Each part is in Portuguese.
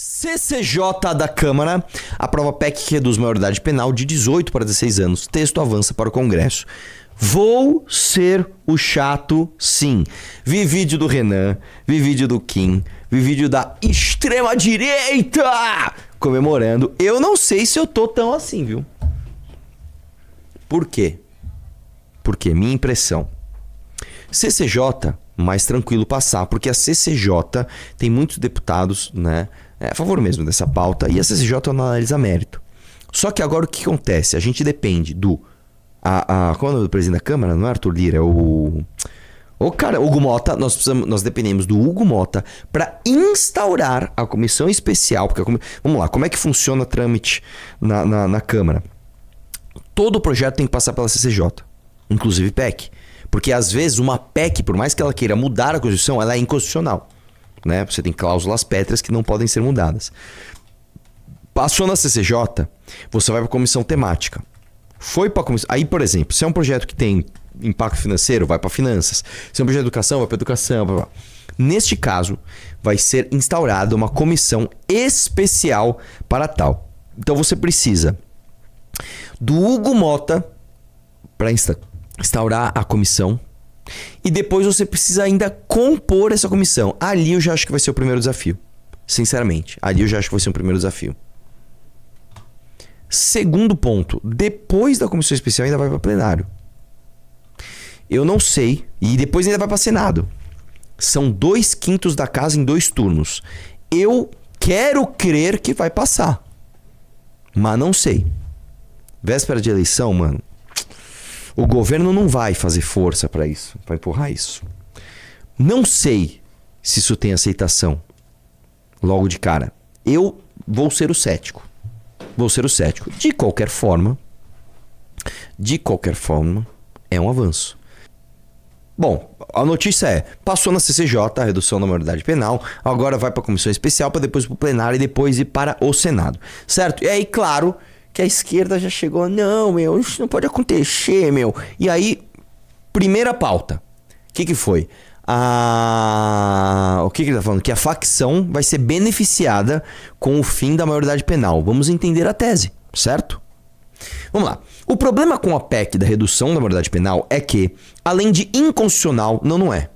CCJ da Câmara aprova PEC que reduz maioridade penal de 18 para 16 anos. Texto avança para o Congresso. Vou ser o chato, sim. Vi vídeo do Renan, vi vídeo do Kim, vi vídeo da extrema-direita comemorando. Eu não sei se eu tô tão assim, viu? Por quê? Porque minha impressão. CCJ, mais tranquilo passar, porque a CCJ tem muitos deputados, né, a favor mesmo dessa pauta, e a CCJ não analisa mérito. Só que agora o que acontece? A gente depende do... qual é o nome do presidente da Câmara? Não é Arthur Lira, é o cara, Hugo Mota. Nós dependemos do Hugo Mota para instaurar a comissão especial. Porque vamos lá, como é que funciona o trâmite na Câmara? Todo projeto tem que passar pela CCJ, inclusive PEC. Porque às vezes uma PEC, por mais que ela queira mudar a Constituição, ela é inconstitucional, né? Você tem cláusulas pétreas que não podem ser mudadas. Passou na CCJ, você vai para a comissão temática. Foi para a comissão. Aí, por exemplo, se é um projeto que tem impacto financeiro, vai para finanças. Se é um projeto de educação, vai para educação. Blá, blá. Neste caso, vai ser instaurada uma comissão especial para tal. Então você precisa do Hugo Mota para instaurar a comissão. E depois você precisa ainda compor essa comissão. Ali eu já acho que vai ser o primeiro desafio. Sinceramente, ali eu já acho que vai ser o primeiro desafio. Segundo ponto, depois da comissão especial ainda vai para plenário. Eu não sei. E depois ainda vai para Senado. São 2/5 da casa em 2 turnos. Eu quero crer que vai passar. Mas não sei. Véspera de eleição, mano. O governo não vai fazer força para isso, para empurrar isso. Não sei se isso tem aceitação. Logo de cara. Eu vou ser o cético. De qualquer forma, é um avanço. Bom, a notícia é, passou na CCJ a redução da maioridade penal, agora vai para a comissão especial, para depois para o plenário e depois ir para o Senado. Certo? E aí, claro, que a esquerda já chegou, não, meu, isso não pode acontecer, meu. E aí, primeira pauta. O que foi? O que ele tá falando? Que a facção vai ser beneficiada com o fim da maioridade penal. Vamos entender a tese, certo? Vamos lá. O problema com a PEC da redução da maioridade penal é que, além de inconstitucional, não é.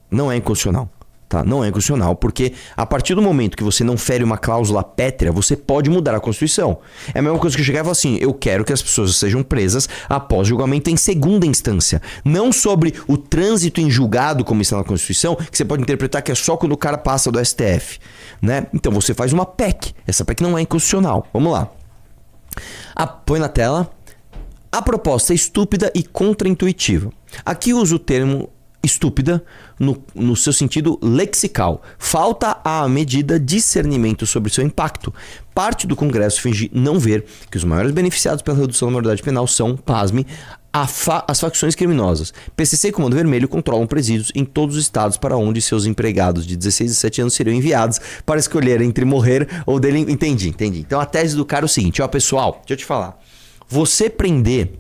Não é inconstitucional. Tá? Não é inconstitucional, porque a partir do momento que você não fere uma cláusula pétrea, você pode mudar a Constituição. É a mesma coisa que eu chegar e falar assim, eu quero que as pessoas sejam presas após julgamento em segunda instância. Não sobre o trânsito em julgado, como está na Constituição, que você pode interpretar que é só quando o cara passa do STF. Né? Então você faz uma PEC. Essa PEC não é inconstitucional. Vamos lá. Põe na tela. A proposta é estúpida e contraintuitiva. Aqui eu uso o termo estúpida no seu sentido lexical. Falta à medida discernimento sobre seu impacto. Parte do Congresso finge não ver que os maiores beneficiados pela redução da maioridade penal são, pasme, as facções criminosas. PCC e Comando Vermelho controlam presídios em todos os estados para onde seus empregados de 16 e 17 anos seriam enviados para escolher entre morrer ou delinquir. Entendi. Então a tese do cara é o seguinte, ó pessoal, deixa eu te falar. Você prender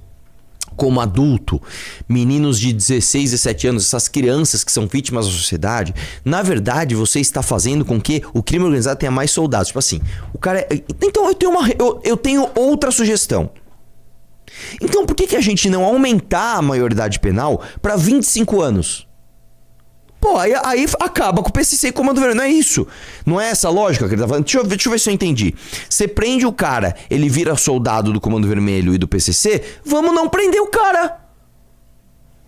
como adulto, meninos de 16, 17 anos, essas crianças que são vítimas da sociedade, na verdade você está fazendo com que o crime organizado tenha mais soldados. Tipo assim, o cara... Então eu tenho outra sugestão. Então por que a gente não aumentar a maioridade penal para 25 anos? Pô, aí acaba com o PCC e Comando Vermelho. Não é isso. Não é essa lógica que ele tá falando. Deixa eu ver se eu entendi. Você prende o cara, ele vira soldado do Comando Vermelho e do PCC. Vamos não prender o cara.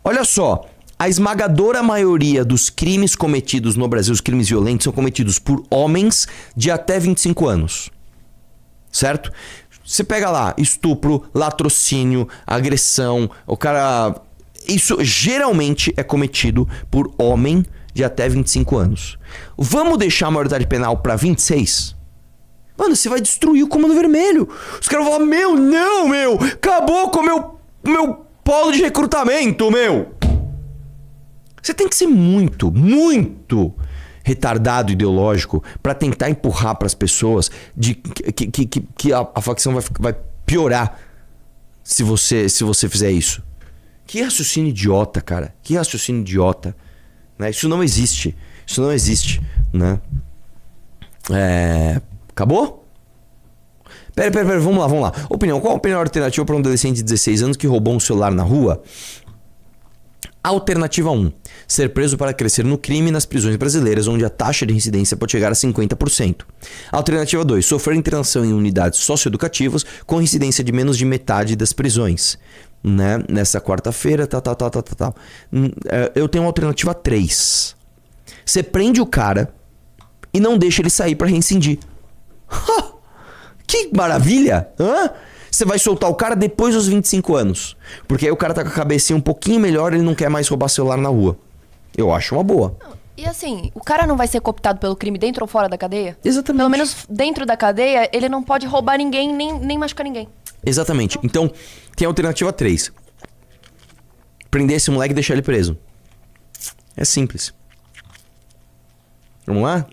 Olha só. A esmagadora maioria dos crimes cometidos no Brasil, os crimes violentos, são cometidos por homens de até 25 anos. Certo? Você pega lá, estupro, latrocínio, agressão, o cara... Isso geralmente é cometido por homem de até 25 anos. Vamos deixar a maioridade penal para 26? Mano, você vai destruir o Comando Vermelho. Os caras vão falar, acabou com o meu polo de recrutamento, meu. Você tem que ser muito retardado ideológico para tentar empurrar para as pessoas que a facção vai piorar se você fizer isso. Que raciocínio idiota, cara. Que raciocínio idiota. Né? Isso não existe, né? Acabou? Pera, vamos lá. Opinião, qual a opinião alternativa para um adolescente de 16 anos que roubou um celular na rua? Alternativa 1. Ser preso para crescer no crime nas prisões brasileiras, onde a taxa de reincidência pode chegar a 50%. Alternativa 2. Sofrer internação em unidades socioeducativas com incidência de menos de metade das prisões. Né? Nessa quarta-feira, tal. Eu tenho uma alternativa 3. Você prende o cara e não deixa ele sair para reincidir. Que maravilha! Você vai soltar o cara depois dos 25 anos. Porque aí o cara tá com a cabecinha um pouquinho melhor e ele não quer mais roubar celular na rua. Eu acho uma boa. E assim, o cara não vai ser cooptado pelo crime dentro ou fora da cadeia? Exatamente. Pelo menos dentro da cadeia, ele não pode roubar ninguém, nem machucar ninguém. Exatamente. Então, tem a alternativa 3. Prender esse moleque e deixar ele preso. É simples. Vamos lá?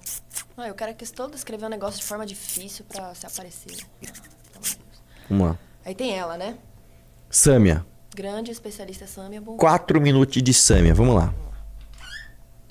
O cara quis todo escrever um negócio de forma difícil pra se aparecer. Vamos lá. Aí tem ela, né? Sâmia. Grande especialista Sâmia. 4 minutos de Sâmia. Vamos lá.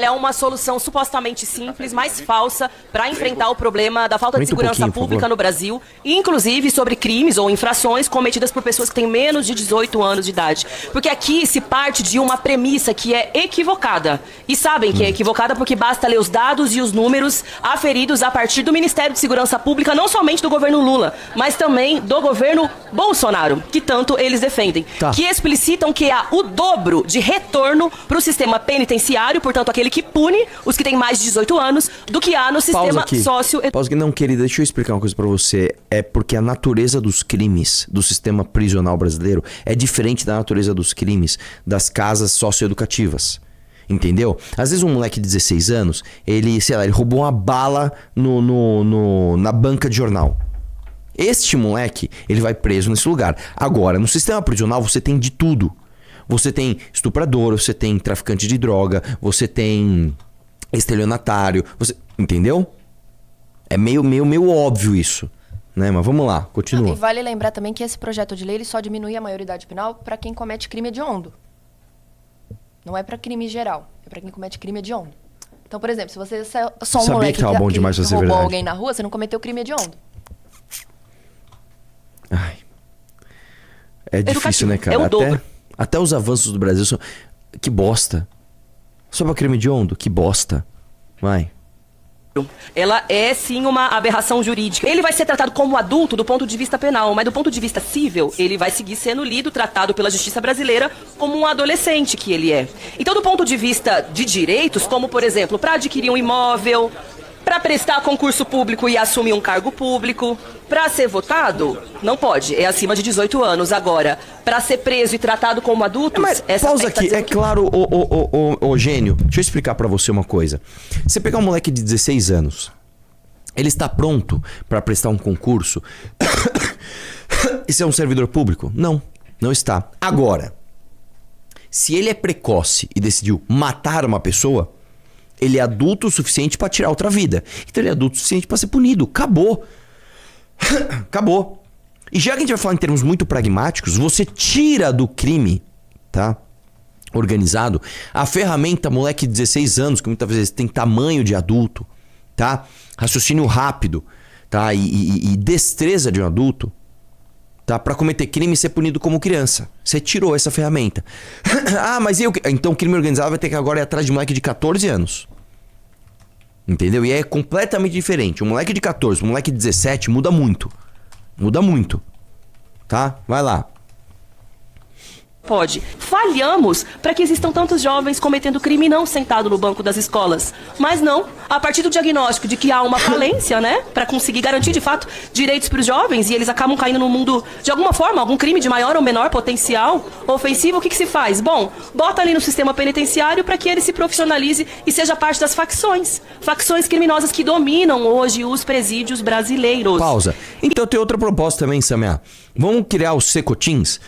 É uma solução supostamente simples, mas falsa, para enfrentar o problema da falta de segurança pública no Brasil, inclusive sobre crimes ou infrações cometidas por pessoas que têm menos de 18 anos de idade. Porque aqui se parte de uma premissa que é equivocada. E sabem que é equivocada porque basta ler os dados e os números aferidos a partir do Ministério de Segurança Pública, não somente do governo Lula, mas também do governo Bolsonaro, que tanto eles defendem. Que explicitam que há o dobro de retorno para o sistema penitenciário, portanto, aquele que pune os que têm mais de 18 anos do que há no sistema socioeducativo. Pausa aqui. Não, querida, deixa eu explicar uma coisa pra você. É porque a natureza dos crimes do sistema prisional brasileiro é diferente da natureza dos crimes das casas socioeducativas. Entendeu? Às vezes um moleque de 16 anos, ele roubou uma bala na banca de jornal. Este moleque, ele vai preso nesse lugar. Agora, no sistema prisional você tem de tudo. Você tem estuprador, você tem traficante de droga, você tem estelionatário, você... Entendeu? É meio óbvio isso, né? Mas vamos lá, continua. E vale lembrar também que esse projeto de lei ele só diminui a maioridade penal para quem comete crime hediondo. Não é para crime geral, é para quem comete crime hediondo. Então, por exemplo, se você é só um moleque que roubou alguém na rua, você não cometeu crime hediondo. Ai. É difícil, né, cara? Até os avanços do Brasil são... Que bosta. Só pra crime hediondo? Que bosta. Vai. Ela é, sim, uma aberração jurídica. Ele vai ser tratado como adulto do ponto de vista penal, mas do ponto de vista civil, ele vai seguir sendo lido, tratado pela justiça brasileira como um adolescente que ele é. Então, do ponto de vista de direitos, como, por exemplo, para adquirir um imóvel, para prestar concurso público e assumir um cargo público, para ser votado, não pode, é acima de 18 anos. Agora, para ser preso e tratado como adulto... Mas pausa aqui, é claro, ô gênio, deixa eu explicar para você uma coisa. Você pegar um moleque de 16 anos, ele está pronto para prestar um concurso e ser um servidor público? Não, não está. Agora, se ele é precoce e decidiu matar uma pessoa, ele é adulto o suficiente para tirar outra vida. Então ele é adulto o suficiente para ser punido. Acabou. Acabou. E já que a gente vai falar em termos muito pragmáticos, você tira do crime, tá? Organizado, a ferramenta moleque de 16 anos, que muitas vezes tem tamanho de adulto, tá? Raciocínio rápido, tá? E destreza de um adulto, tá? Para cometer crime e ser punido como criança. Você tirou essa ferramenta. Mas então o crime organizado vai ter que agora ir atrás de moleque de 14 anos. Entendeu? E é completamente diferente. Um moleque de 14, um moleque de 17 muda muito. Muda muito. Tá? Vai lá. Pode. Falhamos para que existam tantos jovens cometendo crime não sentado no banco das escolas. Mas não, a partir do diagnóstico de que há uma falência, né? Para conseguir garantir de fato direitos para os jovens e eles acabam caindo no mundo de alguma forma, algum crime de maior ou menor potencial ofensivo, o que se faz? Bom, bota ali no sistema penitenciário para que ele se profissionalize e seja parte das facções. Facções criminosas que dominam hoje os presídios brasileiros. Pausa. Então tem outra proposta também, Samia. Vamos criar os secotins?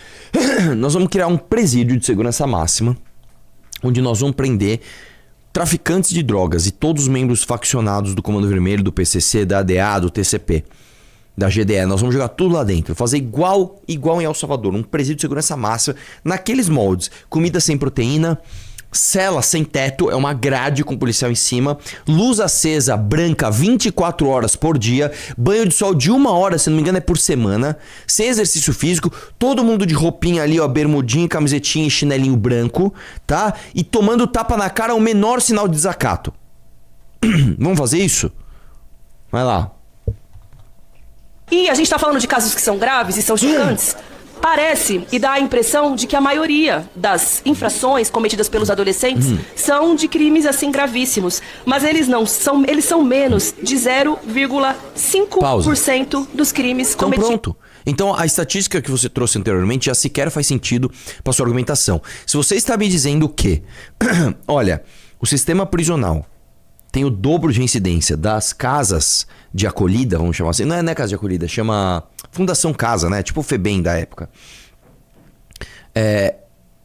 Nós vamos criar um presídio de segurança máxima, onde nós vamos prender traficantes de drogas e todos os membros faccionados do Comando Vermelho, do PCC, da ADA, do TCP, da GDE. Nós vamos jogar tudo lá dentro, fazer igual em El Salvador, um presídio de segurança máxima, naqueles moldes, comida sem proteína, Cela sem teto, é uma grade com policial em cima, luz acesa, branca, 24 horas por dia, banho de sol de 1 hora, se não me engano é por semana, sem exercício físico, todo mundo de roupinha ali, ó, bermudinha, camisetinha e chinelinho branco, tá? E tomando tapa na cara, o menor sinal de desacato. Vamos fazer isso? Vai lá. E a gente tá falando de casos que são graves e são chocantes. Parece e dá a impressão de que a maioria das infrações cometidas pelos adolescentes são de crimes assim gravíssimos. Mas eles não são, eles são menos de 0,5% dos crimes então, cometidos. Pronto. Então a estatística que você trouxe anteriormente já sequer faz sentido para sua argumentação. Se você está me dizendo que, olha, o sistema prisional tem o dobro de incidência das casas de acolhida, vamos chamar assim. Não é casa de acolhida, chama Fundação Casa, né? Tipo o FEBEM da época.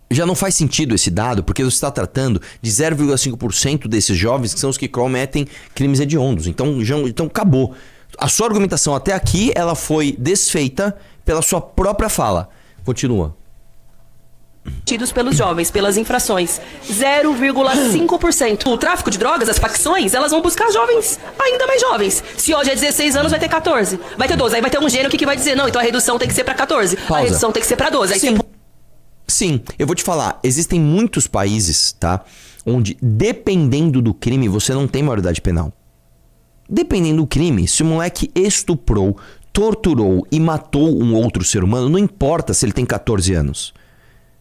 Já não faz sentido esse dado, porque você está tratando de 0,5% desses jovens que são os que cometem crimes hediondos. Então acabou. A sua argumentação até aqui, ela foi desfeita pela sua própria fala. Continua. Cometidos pelos jovens, pelas infrações, 0,5%. O tráfico de drogas, as facções, elas vão buscar jovens ainda mais jovens. Se hoje é 16 anos, vai ter 14, vai ter 12. Aí vai ter um gênio que vai dizer, não, então a redução tem que ser para 14, Pausa. A redução tem que ser para 12. Aí Sim, eu vou te falar, existem muitos países, tá? Onde, dependendo do crime, você não tem maioridade penal. Dependendo do crime, se o moleque estuprou, torturou e matou um outro ser humano, não importa se ele tem 14 anos.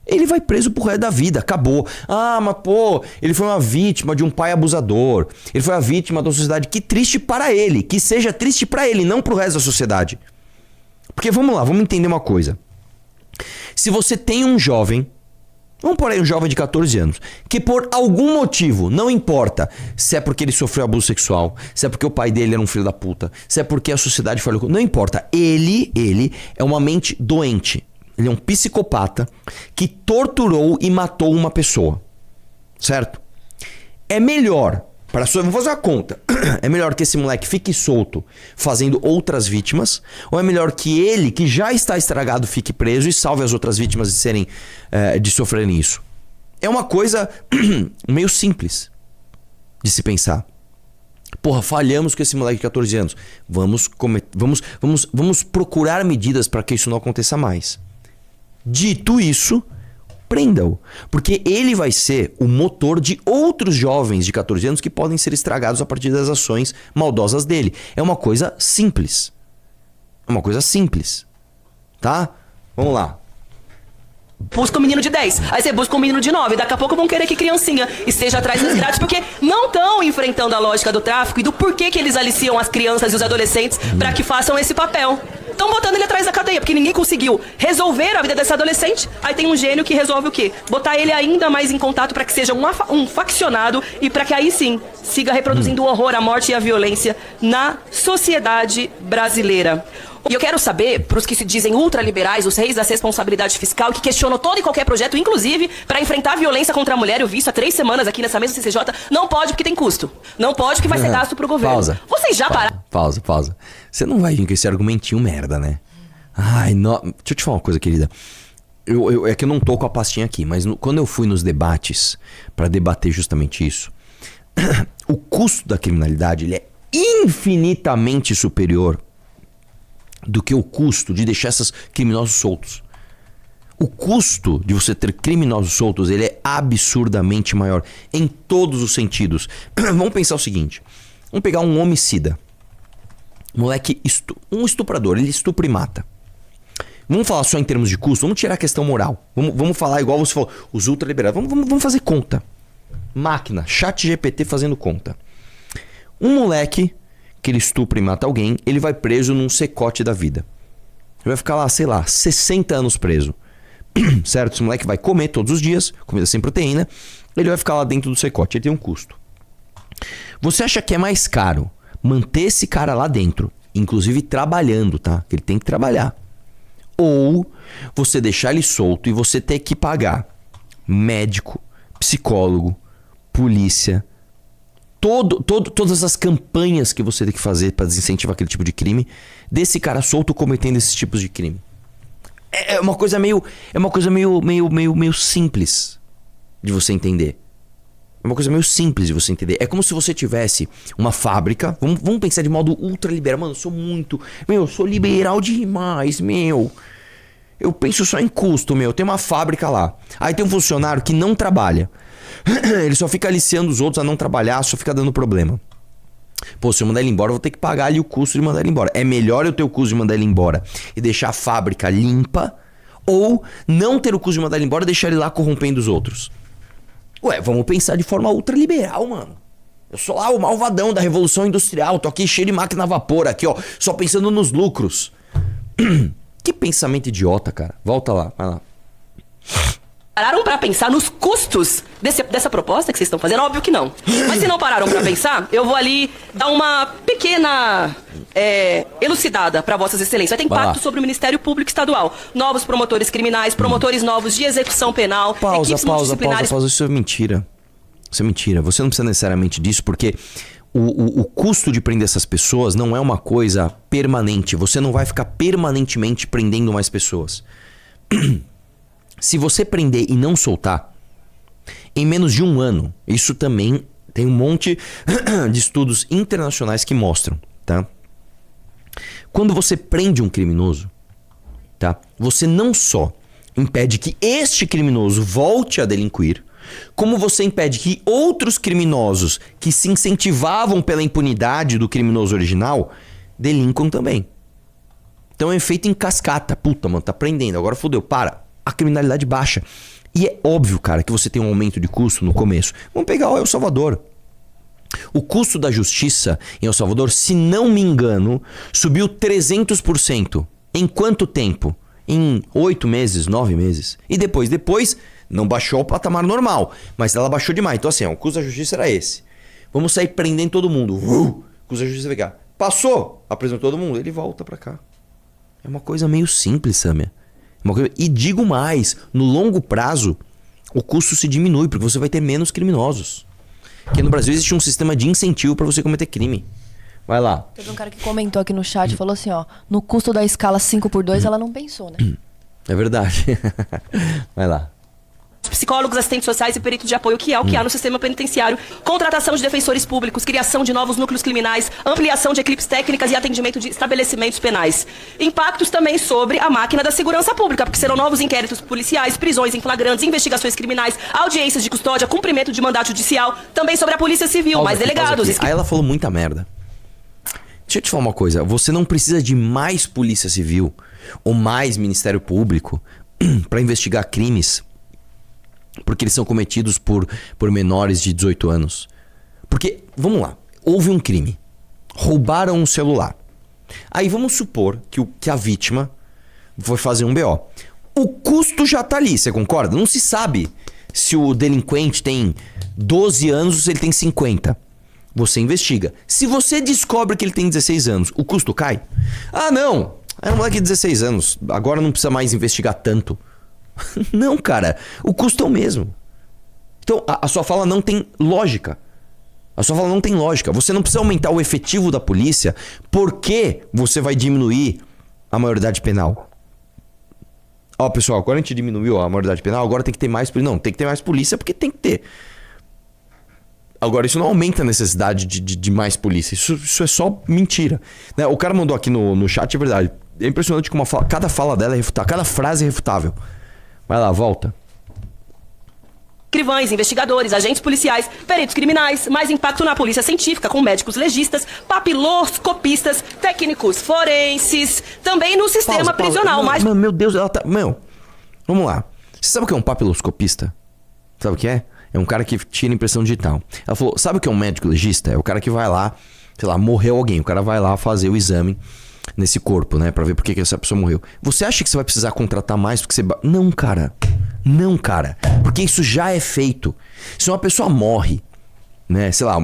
Ele vai preso pro resto da vida, acabou. Ah, mas pô, ele foi uma vítima de um pai abusador. Ele foi a vítima da sociedade. Que triste para ele, que seja triste para ele, não pro resto da sociedade. Porque vamos lá, vamos entender uma coisa. Se você tem um jovem, vamos por aí um jovem de 14 anos, que por algum motivo, não importa se é porque ele sofreu abuso sexual, se é porque o pai dele era um filho da puta, se é porque a sociedade falhou, não importa, ele é uma mente doente. Ele é um psicopata que torturou e matou uma pessoa. Certo? É melhor, vamos fazer uma conta. É melhor que esse moleque fique solto fazendo outras vítimas, ou é melhor que ele, que já está estragado, fique preso e salve as outras vítimas de sofrerem isso? É uma coisa meio simples de se pensar. Porra, falhamos com esse moleque de 14 anos. Vamos procurar medidas para que isso não aconteça mais. Dito isso, prenda-o. Porque ele vai ser o motor de outros jovens de 14 anos que podem ser estragados a partir das ações maldosas dele. É uma coisa simples. É uma coisa simples. Tá? Vamos lá. Busca um menino de 10, aí você busca um menino de 9. Daqui a pouco vão querer que criancinha esteja atrás dos grades, porque não estão enfrentando a lógica do tráfico e do porquê que eles aliciam as crianças e os adolescentes para que façam esse papel. Estão botando ele atrás da cadeia, porque ninguém conseguiu resolver a vida desse adolescente. Aí tem um gênio que resolve o quê? Botar ele ainda mais em contato para que seja um faccionado e para que aí sim siga reproduzindo o horror, a morte e a violência na sociedade brasileira. E eu quero saber, para os que se dizem ultraliberais, os reis da responsabilidade fiscal, que questionam todo e qualquer projeto, inclusive para enfrentar a violência contra a mulher, eu vi isso há 3 semanas aqui nessa mesma CCJ, não pode porque tem custo. Não pode porque vai ser gasto pro governo. Pausa. Vocês já pararam? Pausa. Você não vai vir com esse argumentinho merda, né? Ai, não. Deixa eu te falar uma coisa, querida. É que eu não tô com a pastinha aqui, mas quando eu fui nos debates para debater justamente isso, o custo da criminalidade ele é infinitamente superior do que o custo de deixar esses criminosos soltos. O custo de você ter criminosos soltos, ele é absurdamente maior em todos os sentidos. Vamos pensar o seguinte, vamos pegar um homicida, moleque, um estuprador, ele estupra e mata. Vamos falar só em termos de custo, vamos tirar a questão moral. Vamos falar igual você falou, os ultraliberais, vamos fazer conta. Máquina, ChatGPT fazendo conta. Um moleque que ele estupra e mata alguém, ele vai preso num secote da vida. Ele vai ficar lá, sei lá, 60 anos preso. Certo? Esse moleque vai comer todos os dias, comida sem proteína, ele vai ficar lá dentro do secote, ele tem um custo. Você acha que é mais caro manter esse cara lá dentro, inclusive trabalhando, tá? Que ele tem que trabalhar. Ou você deixar ele solto e você ter que pagar médico, psicólogo, polícia, todas as campanhas que você tem que fazer para desincentivar aquele tipo de crime, desse cara solto cometendo esses tipos de crime. É uma coisa meio simples de você entender. É uma coisa meio simples de você entender. É como se você tivesse uma fábrica. Vamos pensar de modo ultra liberal. Mano, eu sou liberal demais, meu. Eu penso só em custo, meu. Tem uma fábrica lá. Aí tem um funcionário que não trabalha. Ele só fica aliciando os outros a não trabalhar, só fica dando problema. Pô, se eu mandar ele embora, eu vou ter que pagar ali o custo de mandar ele embora. É melhor eu ter o custo de mandar ele embora e deixar a fábrica limpa, ou não ter o custo de mandar ele embora e deixar ele lá corrompendo os outros. Ué, vamos pensar de forma ultraliberal, mano. Eu sou lá o malvadão da Revolução Industrial, tô aqui cheio de máquina a vapor aqui, ó, só pensando nos lucros. Que pensamento idiota, cara. Volta lá, vai lá. Pararam pra pensar nos custos dessa proposta que vocês estão fazendo? Óbvio que não. Mas se não pararam pra pensar, eu vou ali dar uma pequena elucidada pra vossas excelências. Vai ter impacto sobre o Ministério Público Estadual. Novos promotores criminais, promotores novos de execução penal, equipes multidisciplinares... Pausa. Isso é mentira. Isso é mentira. Você não precisa necessariamente disso, porque o custo de prender essas pessoas não é uma coisa permanente. Você não vai ficar permanentemente prendendo mais pessoas. Se você prender e não soltar, em menos de 1 ano, isso também tem um monte de estudos internacionais que mostram, tá? Quando você prende um criminoso, tá? Você não só impede que este criminoso volte a delinquir, como você impede que outros criminosos que se incentivavam pela impunidade do criminoso original delinquam também. Então é feito em cascata. Puta, mano, tá prendendo, agora fodeu, para. A criminalidade baixa. E é óbvio, cara, que você tem um aumento de custo no começo. Vamos pegar o El Salvador. O custo da justiça em El Salvador, se não me engano, subiu 300%. Em quanto tempo? Em 8 meses, 9 meses. E depois não baixou o patamar normal, mas ela baixou demais. Então assim, o custo da justiça era esse. Vamos sair prendendo todo mundo. O custo da justiça vai cá. Passou, apresentou todo mundo, ele volta pra cá. É uma coisa meio simples, Samia. E digo mais, no longo prazo, o custo se diminui, porque você vai ter menos criminosos. Porque no Brasil existe um sistema de incentivo para você cometer crime. Vai lá. Teve um cara que comentou aqui no chat e falou assim, ó, no custo da escala 5x2 ela não pensou, né? É verdade. Vai lá. Psicólogos, assistentes sociais e peritos de apoio, que é o que há no sistema penitenciário, contratação de defensores públicos, criação de novos núcleos criminais, ampliação de equipes técnicas e atendimento de estabelecimentos penais. Impactos também sobre a máquina da segurança pública, porque serão novos inquéritos policiais, prisões em flagrantes, investigações criminais, audiências de custódia, cumprimento de mandato judicial, também sobre a Polícia Civil, mais delegados. Aí ela falou muita merda. Deixa eu te falar uma coisa, você não precisa de mais Polícia Civil ou mais Ministério Público para investigar crimes porque eles são cometidos por menores de 18 anos. Porque, vamos lá, houve um crime. Roubaram um celular. Aí vamos supor que a vítima foi fazer um BO. O custo já tá ali, você concorda? Não se sabe se o delinquente tem 12 anos ou se ele tem 50. Você investiga. Se você descobre que ele tem 16 anos, o custo cai? Ah, não! É um moleque de 16 anos. Agora não precisa mais investigar tanto. Não, cara. O custo é o mesmo. Então, a sua fala não tem lógica. A sua fala não tem lógica. Você não precisa aumentar o efetivo da polícia porque você vai diminuir a maioridade penal. Ó, pessoal, agora a gente diminuiu a maioridade penal, agora tem que ter mais polícia. Não, tem que ter mais polícia porque tem que ter. Agora, isso não aumenta a necessidade de mais polícia. Isso é só mentira. Né? O cara mandou aqui no chat, é verdade. É impressionante como cada fala dela é refutável. Cada frase é refutável. Vai lá, volta. Escrivães, investigadores, agentes policiais, peritos criminais, mais impacto na polícia científica, com médicos legistas, papiloscopistas, técnicos forenses, também no sistema prisional. Meu Deus, ela tá... Vamos lá. Você sabe o que é um papiloscopista? Sabe o que é? É um cara que tira impressão digital. Ela falou, sabe o que é um médico legista? É o cara que vai lá, sei lá, morreu alguém. O cara vai lá fazer o exame nesse corpo, né? Pra ver por que essa pessoa morreu. Você acha que você vai precisar contratar mais porque você... Não, cara. Não, cara. Porque isso já é feito. Se uma pessoa morre, né? Sei lá,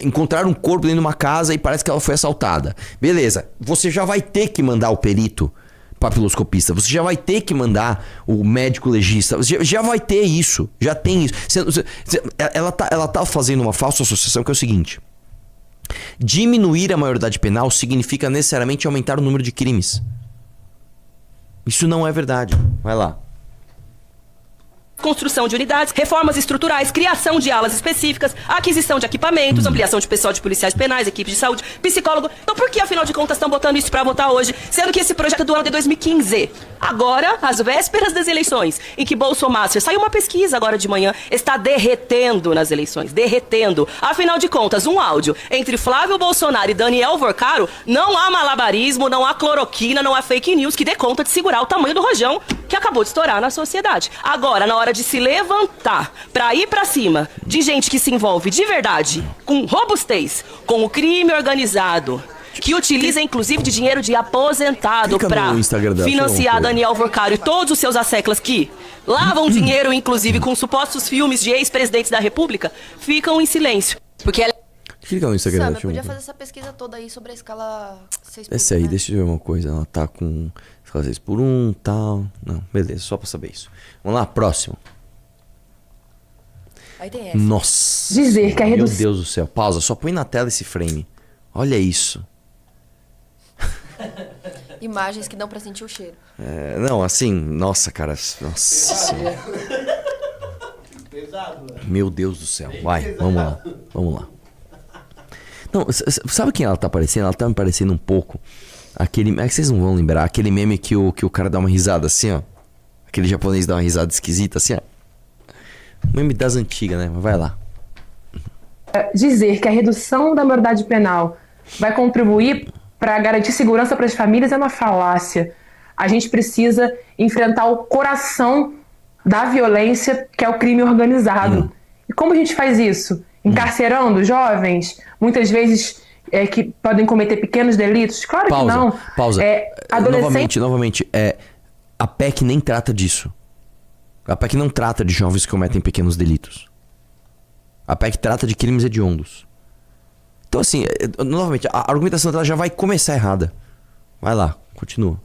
encontraram um corpo dentro de uma casa e parece que ela foi assaltada. Beleza. Você já vai ter que mandar o perito papiloscopista. Você já vai ter que mandar o médico legista. Você já vai ter isso. Já tem isso. Ela tá fazendo uma falsa associação que é o seguinte. Diminuir a maioridade penal significa necessariamente aumentar o número de crimes. Isso não é verdade. Vai lá. construção de unidades, reformas estruturais, criação de alas específicas, aquisição de equipamentos, ampliação de pessoal de policiais penais, equipes de saúde, psicólogo. Então por que, afinal de contas, estão botando isso pra votar hoje, sendo que esse projeto é do ano de 2015? Agora, às vésperas das eleições, em que Bolsonaro, saiu uma pesquisa agora de manhã, está derretendo nas eleições, derretendo. Afinal de contas, um áudio entre Flávio Bolsonaro e Daniel Vorcaro, não há malabarismo, não há cloroquina, não há fake news que dê conta de segurar o tamanho do rojão que acabou de estourar na sociedade. Agora, na hora de se levantar pra ir pra cima de gente que se envolve de verdade com robustez, com o crime organizado, que utiliza inclusive de dinheiro de aposentado pra financiar Daniel Vorcaro e todos os seus asseclas que lavam dinheiro inclusive com supostos filmes de ex-presidentes da República, ficam em silêncio. Porque ela... Clica no Instagram. Sam, eu podia fazer essa pesquisa toda aí sobre a escala 6x1. Essa aí, né? deixa eu ver uma coisa. Ela tá com escala 6x1 e tal. Não, beleza, só pra saber isso. Vamos lá, próximo. Aí tem essa. Nossa. Dizer que a redução... Meu Deus do céu. Pausa, só põe na tela esse frame. Olha isso. Imagens que dão pra sentir o cheiro. É, não, assim, nossa, cara. Nossa senhora. Meu Deus do céu. Vai, vamos lá. Vamos lá. Não, sabe quem ela tá parecendo? Ela tá me parecendo um pouco aquele... É que vocês não vão lembrar. Aquele meme que o cara dá uma risada assim, ó. Aquele japonês dá uma risada esquisita assim, ó. Meme das antigas, né? Mas vai lá. Dizer que a redução da maioridade penal vai contribuir para garantir segurança para as famílias é uma falácia. A gente precisa enfrentar o coração da violência, que é o crime organizado. E como a gente faz isso? Encarcerando jovens, muitas vezes que podem cometer pequenos delitos? Claro que não. Pausa. Adolescente... Novamente, a PEC nem trata disso. A PEC não trata de jovens que cometem pequenos delitos. A PEC trata de crimes hediondos. Então, assim, novamente, a argumentação dela já vai começar errada. Vai lá, continua.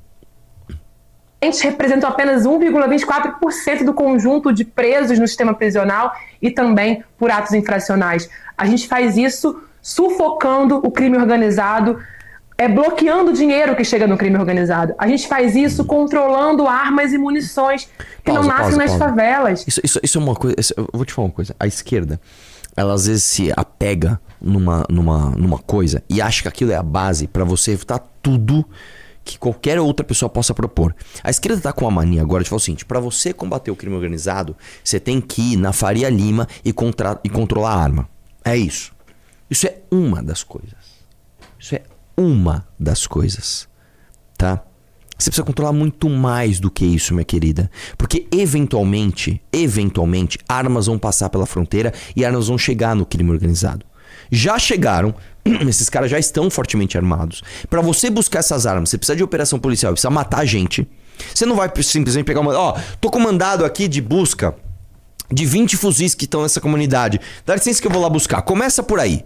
Representam apenas 1,24% do conjunto de presos no sistema prisional e também por atos infracionais. A gente faz isso sufocando o crime organizado, bloqueando o dinheiro que chega no crime organizado. A gente faz isso controlando armas e munições que não nascem nas favelas. Isso é uma coisa... Eu vou te falar uma coisa. A esquerda, ela às vezes se apega numa coisa e acha que aquilo é a base pra você evitar tudo que qualquer outra pessoa possa propor. A esquerda tá com a mania agora de falar o seguinte: pra você combater o crime organizado, você tem que ir na Faria Lima e controlar a arma. É isso. Isso é uma das coisas. Isso é uma das coisas, tá? Você precisa controlar muito mais do que isso, minha querida. Porque eventualmente, armas vão passar pela fronteira e armas vão chegar no crime organizado. Já chegaram, esses caras já estão fortemente armados. Pra você buscar essas armas, você precisa de operação policial, precisa matar gente. Você não vai simplesmente pegar uma... tô com mandado aqui de busca de 20 fuzis que estão nessa comunidade. Dá licença que eu vou lá buscar. Começa por aí.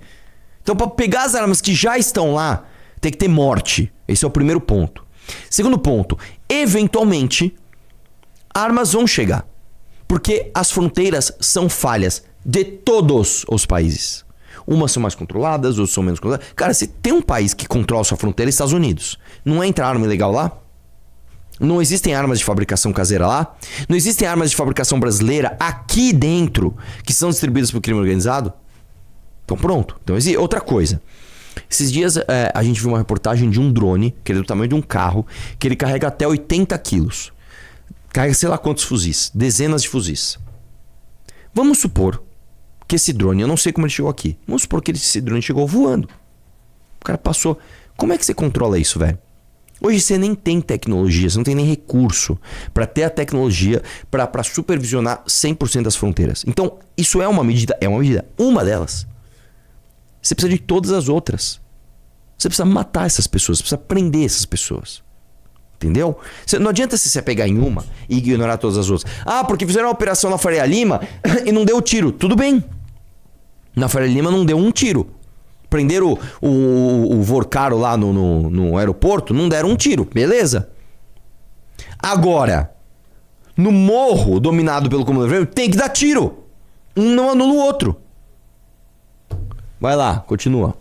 Então, pra pegar as armas que já estão lá, tem que ter morte. Esse é o primeiro ponto. Segundo ponto, eventualmente, armas vão chegar. Porque as fronteiras são falhas de todos os países. Umas são mais controladas, outras são menos controladas. Cara, se tem um país que controla sua fronteira, é Estados Unidos. Não entra arma ilegal lá? Não existem armas de fabricação caseira lá? Não existem armas de fabricação brasileira aqui dentro que são distribuídas pelo crime organizado? Então pronto. Então, outra coisa. Esses dias a gente viu uma reportagem de um drone, que é do tamanho de um carro, que ele carrega até 80 quilos. Carrega sei lá quantos fuzis. Dezenas de fuzis. Vamos supor que esse drone, eu não sei como ele chegou aqui. Vamos supor que esse drone chegou voando. O cara passou. Como é que você controla isso, velho? Hoje você nem tem tecnologia, você não tem nem recurso para ter a tecnologia para supervisionar 100% das fronteiras. Então, isso é uma medida, uma delas. Você precisa de todas as outras. Você precisa matar essas pessoas, você precisa prender essas pessoas. Entendeu? Não adianta você se apegar em uma e ignorar todas as outras. Porque fizeram uma operação na Faria Lima e não deu tiro. Tudo bem. Na Faria Lima não deu um tiro. Prenderam o Vorcaro lá no aeroporto, não deram um tiro. Beleza. Agora, no morro dominado pelo Comando Vermelho, tem que dar tiro. Um não anula o outro. Vai lá, continua.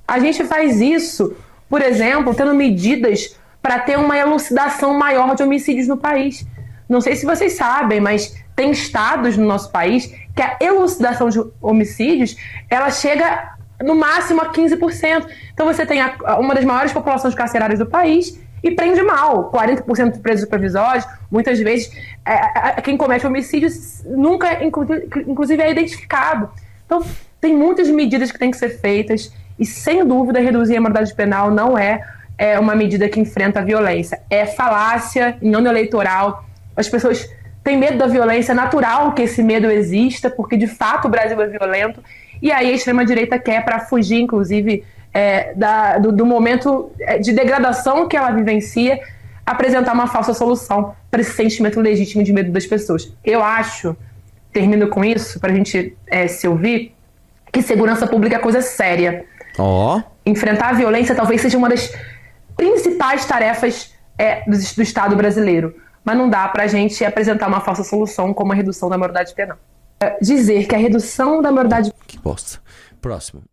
A gente faz isso, por exemplo, tendo medidas para ter uma elucidação maior de homicídios no país. Não sei se vocês sabem, mas tem estados no nosso país que a elucidação de homicídios, ela chega no máximo a 15%. Então você tem uma das maiores populações carcerárias do país e prende mal. 40% de presos provisórios, muitas vezes quem comete homicídios nunca, inclusive, é identificado. Então tem muitas medidas que têm que ser feitas e, sem dúvida, reduzir a maioridade penal não é uma medida que enfrenta a violência. É falácia em ano eleitoral. As pessoas têm medo da violência, é natural que esse medo exista, porque de fato o Brasil é violento. E aí a extrema-direita quer, para fugir, inclusive, do momento de degradação que ela vivencia, apresentar uma falsa solução para esse sentimento legítimo de medo das pessoas. Eu acho, termino com isso, para a gente se ouvir, que segurança pública é coisa séria. Enfrentar a violência talvez seja uma das principais tarefas do Estado brasileiro. Mas não dá para a gente apresentar uma falsa solução como a redução da maioridade penal. Dizer que a redução da maioridade... Que bosta. Próximo.